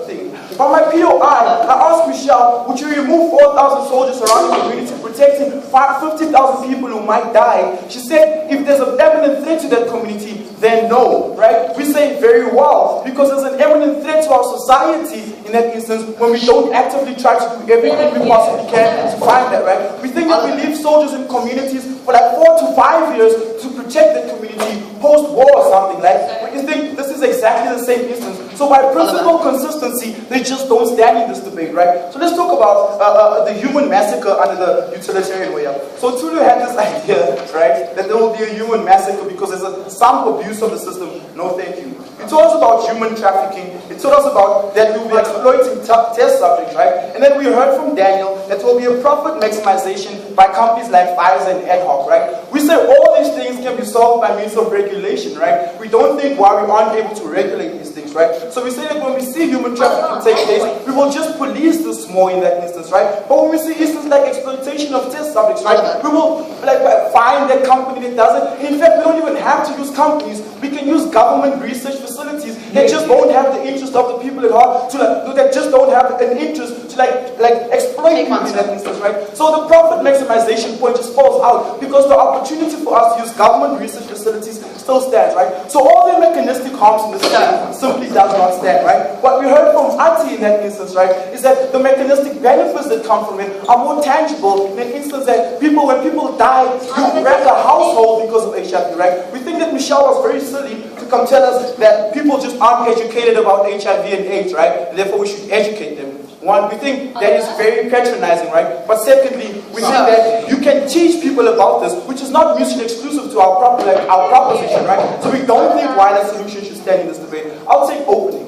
thing. By my POI, I asked Michelle, would you remove 4,000 soldiers around the community protecting 50,000 people who might die? She said, if there's an eminent threat to that community, then no, right? We say very well, because there's an eminent threat to our society in that instance when we don't actively try to do everything we possibly can to find that, right? We think that we leave soldiers in communities for like 4 to 5 years to protect the community post-war or something, like, we think this is exactly the same instance. So by principle consistency, they just don't stand in this debate, right? So let's talk about the human massacre under the utilitarian way up. So Tulu had this idea, right, that there will be a human massacre because there's some abuse of the system. No, thank you. It told us about human trafficking. It told us about that we will be exploiting test subjects, right? And then we heard from Daniel that there will be a profit maximization by companies like Pfizer and Ad Hoc, right? We say all these things can be solved by means of regulation, right? We don't think why we aren't able to regulate these things, right? So we say that when we see human trafficking take place, we will just police this more in that instance, right? But when we see instances like exploitation of test subjects, right, we will like find that company that does it. In fact, we don't even have to use companies. We can use government research facilities that just don't have the interest of the people at heart, that just don't have an interest to like exploit people in that instance, right? So the profit maximization point just falls out because the opportunity for us to use government research facilities still stands, right? So all the mechanistic harms in the system simply does not stand, right? What we heard from Auntie in that instance, right, is that the mechanistic benefits that come from it are more tangible in an instance that when people die, you wreck a household because of HIV, right? We think that Michelle was very silly to come tell us that people just aren't educated about HIV and AIDS, right? And therefore we should educate them. One, we think that is very patronizing, right? But secondly, we think that you can teach people about this, which is not mutually exclusive to our proposition, right? So we don't think why that solution should stand in this debate. I would say opening.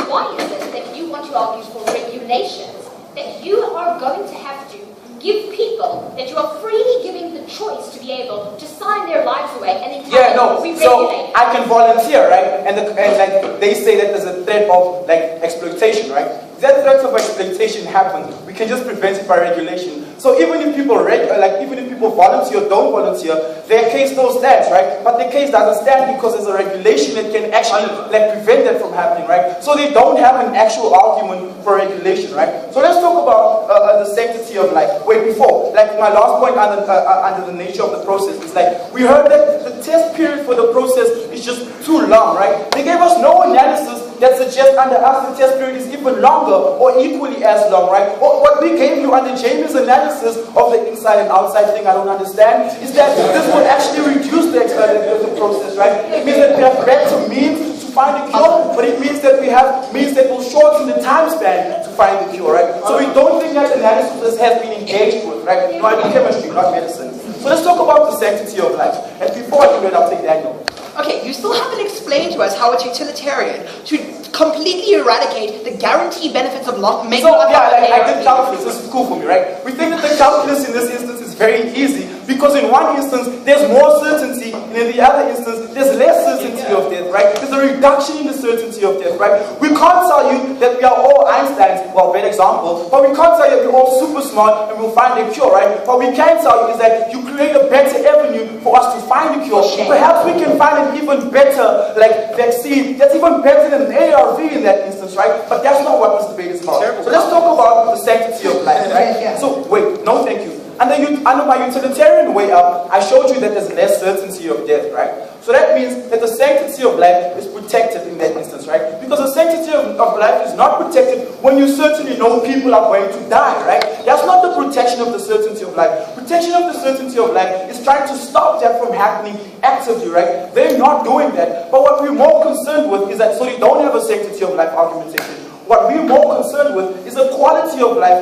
Why is it that you want to argue for regulations that you are going to have to give people, that you are freely giving the choice to be able to sign their lives away and then so I can volunteer, right? And like they say that there's a threat of like exploitation, right? If that threat of exploitation happens, we can just prevent it by regulation. So even if people volunteer or don't volunteer, their case still stands, right? But their case doesn't stand because there's a regulation that can actually prevent that from happening, right? So they don't have an actual argument for regulation, right? So let's talk about the sanctity of life. Wait, before, like my last point under the nature of the process is like we heard that the test period for the process is just too long, right? They gave us no analysis that suggests under us the test period is even longer or equally as long, right? What we gave you under Jamie's analysis of the inside and outside thing I don't understand is that this will actually reduce the expenditure of the process, right? It means that we have better means to find a cure, but it means that we have means that will shorten the time span to find the cure, right? So we don't think that analysis has been engaged with, right? No, I do chemistry, not medicine. So let's talk about the sanctity of life. And before I do that, I'll take Daniel. Okay, you still haven't explained to us how it's utilitarian to completely eradicate the guaranteed benefits of making I did calculus. This is cool for me, right? We think that the calculus in this instance is very easy because in one instance there's more certainty and in the other instance there's less certainty of death, right? There's a reduction in the certainty of death, right? We can't tell you that we are all Einsteins, well, bad example, but we can't tell you that we're all super smart and we'll find a cure, right? What we can tell you is that you create a better avenue for us to find a cure. Perhaps we can find an even better vaccine that's even better than an ARV in that instance, right? But that's not what this debate is about. So let's talk about the sanctity of life, right? So wait, no thank you. Under my utilitarian way up, I showed you that there's less certainty of death, right? So that means that the sanctity of life is protected in that instance, right? Because the sanctity of life is not protected when you certainly know people are going to die, right? That's not the protection of the certainty of life. Protection of the certainty of life is trying to stop that from happening actively, right? They're not doing that. But what we're more concerned with is that, so you don't have a sanctity of life argumentation. What we're more concerned with is a quality of life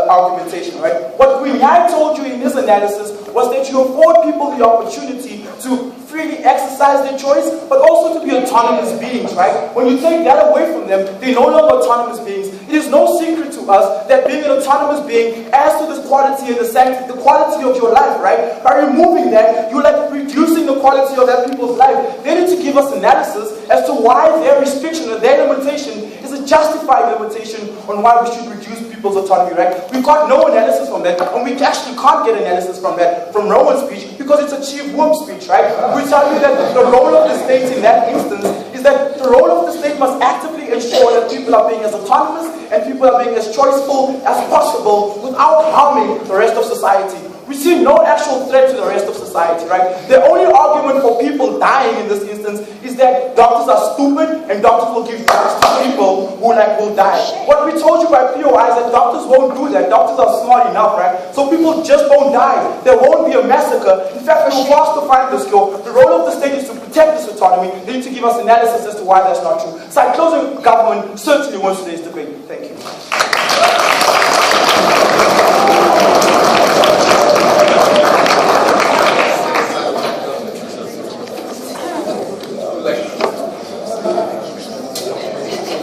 argumentation, right? What I told you in this analysis was that you afford people the opportunity to freely exercise their choice, but also to be autonomous beings, right? When you take that away from them, they're no longer autonomous beings. It is no secret to us that being an autonomous being adds to this quality and the quality of your life, right? By removing that, you're reducing the quality of that people's life. They need to give us analysis as to why their restriction or their limitation is a justified limitation on why we should reduce people's autonomy, right? We've got no analysis from that, and we actually can't get analysis from that, from Rowan's speech, because it's a chief whoop speech, right? We tell you that the role of the state in that instance is that the role of the state must actively ensure that people are being as autonomous and people are being as choiceful as possible without harming the rest of society. We see no actual threat to the rest of society, right? The only argument for people dying in this instance is that doctors are stupid and doctors will give drugs to people who will die. What we told you by POI is that doctors won't do that. Doctors are smart enough, right? So people just won't die. There won't be a massacre. In fact, we will fast to find this cure. The role of the state is to protect this autonomy. They need to give us analysis as to why that's not true. So I close the government certainly wants today's debate. Thank you.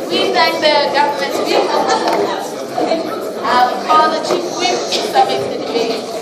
We thank the government. Call the chief whip to submit the debate.